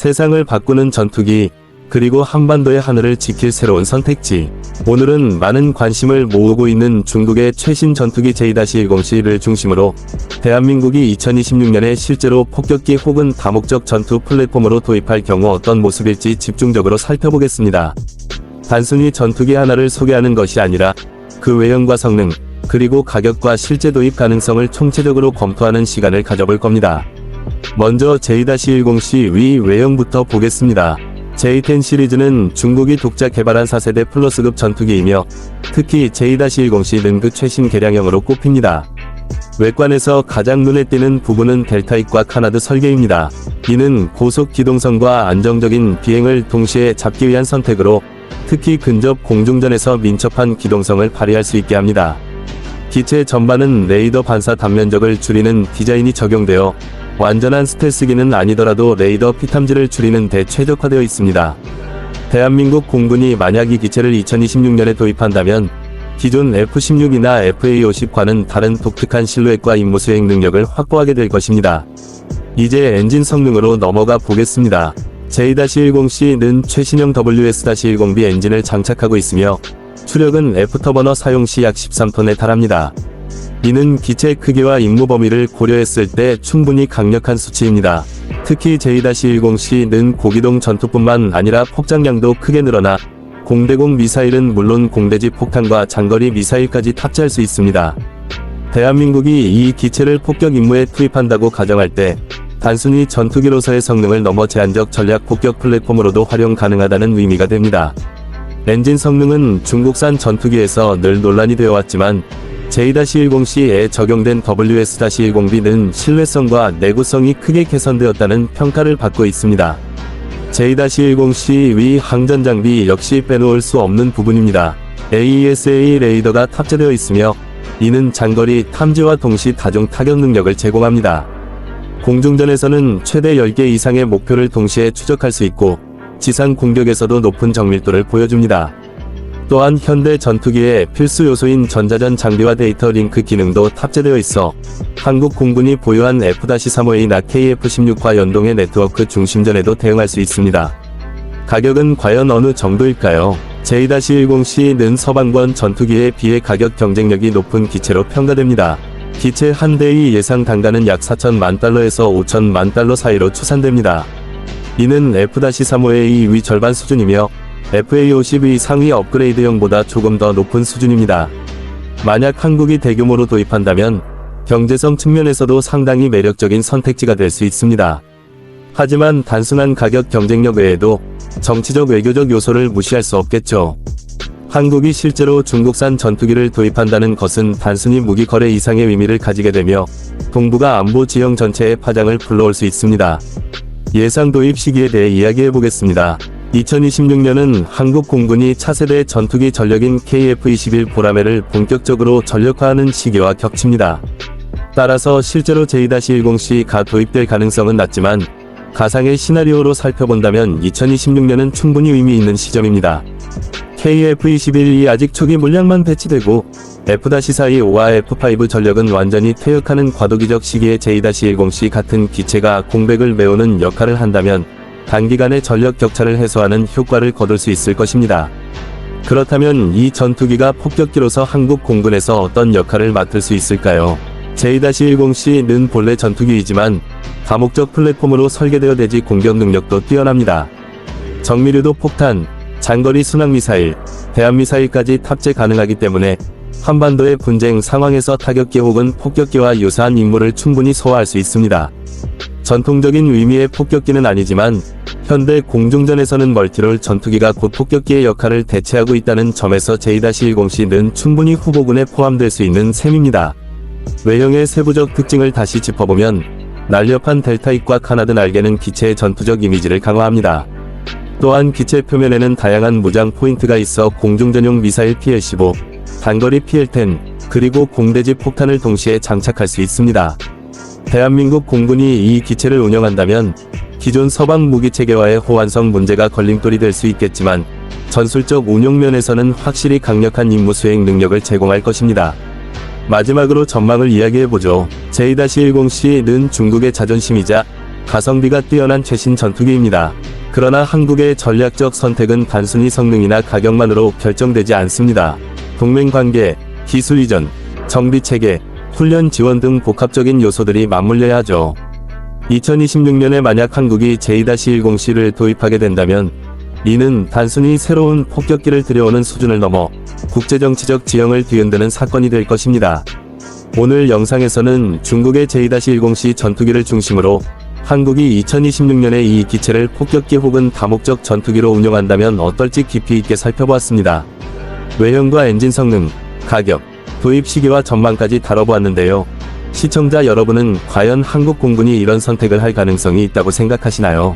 세상을 바꾸는 전투기, 그리고 한반도의 하늘을 지킬 새로운 선택지. 오늘은 많은 관심을 모으고 있는 중국의 최신 전투기 J-10C를 중심으로 대한민국이 2026년에 실제로 폭격기 혹은 다목적 전투 플랫폼으로 도입할 경우 어떤 모습일지 집중적으로 살펴보겠습니다. 단순히 전투기 하나를 소개하는 것이 아니라 그 외형과 성능, 그리고 가격과 실제 도입 가능성을 총체적으로 검토하는 시간을 가져볼 겁니다. 먼저 J-10C 위 외형부터 보겠습니다. J-10 시리즈는 중국이 독자 개발한 4세대 플러스급 전투기이며 특히 J-10C는 그 최신 개량형으로 꼽힙니다. 외관에서 가장 눈에 띄는 부분은 델타익과 카나드 설계입니다. 이는 고속 기동성과 안정적인 비행을 동시에 잡기 위한 선택으로 특히 근접 공중전에서 민첩한 기동성을 발휘할 수 있게 합니다. 기체 전반은 레이더 반사 단면적을 줄이는 디자인이 적용되어 완전한 스텔스기는 아니더라도 레이더 피탐지를 줄이는 데 최적화되어 있습니다. 대한민국 공군이 만약 이 기체를 2026년에 도입한다면 기존 F-16이나 FA-50과는 다른 독특한 실루엣과 임무 수행 능력을 확보하게 될 것입니다. 이제 엔진 성능으로 넘어가 보겠습니다. J-10C는 최신형 WS-10B 엔진을 장착하고 있으며 추력은 F터버너 사용 시 약 13톤에 달합니다. 이는 기체 크기와 임무 범위를 고려했을 때 충분히 강력한 수치입니다. 특히 J-10C는 고기동 전투뿐만 아니라 폭장량도 크게 늘어나 공대공 미사일은 물론 공대지 폭탄과 장거리 미사일까지 탑재할 수 있습니다. 대한민국이 이 기체를 폭격 임무에 투입한다고 가정할 때 단순히 전투기로서의 성능을 넘어 제한적 전략 폭격 플랫폼으로도 활용 가능하다는 의미가 됩니다. 엔진 성능은 중국산 전투기에서 늘 논란이 되어 왔지만 J-10C에 적용된 WS-10B는 신뢰성과 내구성이 크게 개선되었다는 평가를 받고 있습니다. J-10C 위 항전 장비 역시 빼놓을 수 없는 부분입니다. AESA 레이더가 탑재되어 있으며 이는 장거리 탐지와 동시 다중 타격 능력을 제공합니다. 공중전에서는 최대 10개 이상의 목표를 동시에 추적할 수 있고 지상 공격에서도 높은 정밀도를 보여줍니다. 또한 현대 전투기의 필수 요소인 전자전 장비와 데이터 링크 기능도 탑재되어 있어 한국 공군이 보유한 F-35A나 KF-16과 연동의 네트워크 중심전에도 대응할 수 있습니다. 가격은 과연 어느 정도일까요? J-10C는 서방권 전투기에 비해 가격 경쟁력이 높은 기체로 평가됩니다. 기체 한 대의 예상 단가는 약 4천만 달러에서 5천만 달러 사이로 추산됩니다. 이는 F-35A 위 절반 수준이며 FA-50의 상위 업그레이드형보다 조금 더 높은 수준입니다. 만약 한국이 대규모로 도입한다면 경제성 측면에서도 상당히 매력적인 선택지가 될 수 있습니다. 하지만 단순한 가격 경쟁력 외에도 정치적 외교적 요소를 무시할 수 없겠죠. 한국이 실제로 중국산 전투기를 도입한다는 것은 단순히 무기 거래 이상의 의미를 가지게 되며 동북아 안보 지형 전체에 파장을 불러올 수 있습니다. 예상 도입 시기에 대해 이야기해보겠습니다. 2026년은 한국 공군이 차세대 전투기 전력인 KF-21 보라매를 본격적으로 전력화하는 시기와 겹칩니다. 따라서 실제로 J-10C가 도입될 가능성은 낮지만 가상의 시나리오로 살펴본다면 2026년은 충분히 의미 있는 시점입니다. KF-21이 아직 초기 물량만 배치되고 F-4E5와 F-5 전력은 완전히 퇴역하는 과도기적 시기에 J-10C 같은 기체가 공백을 메우는 역할을 한다면 단기간에 전력 격차를 해소하는 효과를 거둘 수 있을 것입니다. 그렇다면 이 전투기가 폭격기로서 한국 공군에서 어떤 역할을 맡을 수 있을까요? J-10C는 본래 전투기이지만 다목적 플랫폼으로 설계되어 대지 공격 능력도 뛰어납니다. 정밀유도 폭탄, 장거리 순항미사일, 대함미사일까지 탑재 가능하기 때문에 한반도의 분쟁 상황에서 타격기 혹은 폭격기와 유사한 임무를 충분히 소화할 수 있습니다. 전통적인 의미의 폭격기는 아니지만 현대 공중전에서는 멀티롤 전투기가 곧 폭격기의 역할을 대체하고 있다는 점에서 J-10C는 충분히 후보군에 포함될 수 있는 셈입니다. 외형의 세부적 특징을 다시 짚어보면 날렵한 델타익과 카나드 날개는 기체의 전투적 이미지를 강화합니다. 또한 기체 표면에는 다양한 무장 포인트가 있어 공중전용 미사일 PL-15, 단거리 PL-10, 그리고 공대지 폭탄을 동시에 장착할 수 있습니다. 대한민국 공군이 이 기체를 운영한다면 기존 서방 무기체계와의 호환성 문제가 걸림돌이 될 수 있겠지만 전술적 운용면에서는 확실히 강력한 임무 수행 능력을 제공할 것입니다. 마지막으로 전망을 이야기해보죠. J-10C는 중국의 자존심이자 가성비가 뛰어난 최신 전투기입니다. 그러나 한국의 전략적 선택은 단순히 성능이나 가격만으로 결정되지 않습니다. 동맹 관계, 기술 이전, 정비 체계, 훈련 지원 등 복합적인 요소들이 맞물려야 하죠. 2026년에 만약 한국이 J-10C를 도입하게 된다면 이는 단순히 새로운 폭격기를 들여오는 수준을 넘어 국제정치적 지형을 뒤흔드는 사건이 될 것입니다. 오늘 영상에서는 중국의 J-10C 전투기를 중심으로 한국이 2026년에 이 기체를 폭격기 혹은 다목적 전투기로 운용한다면 어떨지 깊이 있게 살펴보았습니다. 외형과 엔진 성능, 가격, 도입 시기와 전망까지 다뤄보았는데요. 시청자 여러분은 과연 한국 공군이 이런 선택을 할 가능성이 있다고 생각하시나요?